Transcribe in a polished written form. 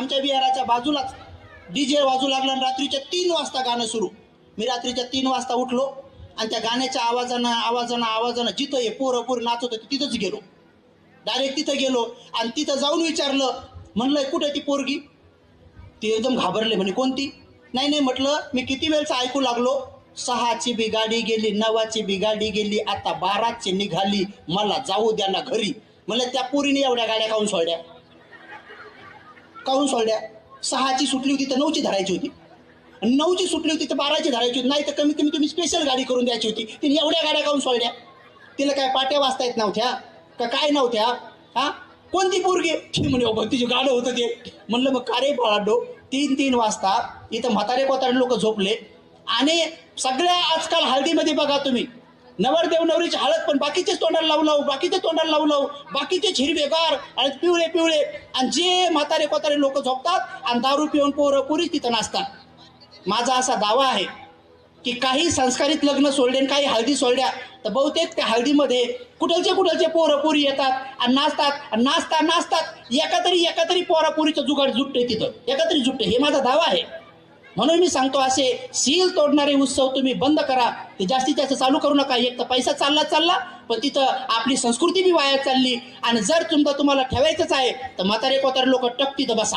आमच्या विहाराच्या बाजूलाच डीजे वाजू लागला आणि रात्रीच्या 3 वाजता गाणं सुरू. मी रात्रीच्या 3 वाजता उठलो आणि त्या गाण्याच्या आवाजानं जिथं हे पोरं नाचत होते तिथंच गेलो. डायरेक्ट तिथं गेलो आणि तिथं जाऊन विचारलं, म्हणलं कुठे ती पोरगी? ती एकदम घाबरले, म्हणे कोणती? नाही म्हटलं मी किती वेळचं ऐकू लागलो, 6ची बी गाडी गेली, 9ची बी गाडी गेली, आता 12ची निघाली, मला जाऊ द्या ना घरी. म्हणलं त्या पोरीने एवढ्या गाड्या काहून सोडल्या? 6ची सुटली होती तर 9ची धरायची होती, 9ची सुटली होती तर 12ची धरायची होती, नाही तर कमीत कमी तुम्ही स्पेशल गाडी करून द्यायची होती. तिने एवढ्या गाड्या काहून सोडल्या? तिला काय पाट्या वाजता येत नव्हत्या का काय नव्हत्या? हा, कोणती पोरगी? ती म्हणे तिचे गाणं होतं ते. म्हणलं मग का रे बाळाडो, 3 वाजता इथं म्हातारे कोतारे लोक झोपले आणि सगळ्या आजकाल हळदीमध्ये बघा तुम्ही, नवरदेव नवरीची हळद पण बाकीचेच तोंडाला लावू बाकीचेच हिरवेगार आणि पिवळे आणि जे म्हातारे कोतारे लोक झोपतात आणि दारू पिऊन पोरं पुरी तिथं नाचतात. माझा असा दावा आहे की काही संस्कारित लग्न सोडले आणि काही हळदी सोडल्या तर बहुतेक त्या हळदीमध्ये कुठलचे पोरं पुरी येतात आणि नाचतात एका तरी पोरापुरीचं जुगाड जुटते तिथं, एका तरी जुटते. हे माझा दावा आहे. म्हणून मी सांगतो, असे सील तोडणारे उत्सव तुम्ही बंद करा, ते जास्तीत जास्त चालू करू नका. एक तर पैसा चालला पण तिथं आपली संस्कृती बी वाया चालली. आणि जर तुम्हाला ठेवायचंच आहे तर म्हातारे कोतारे लोक टक तिथं बसा.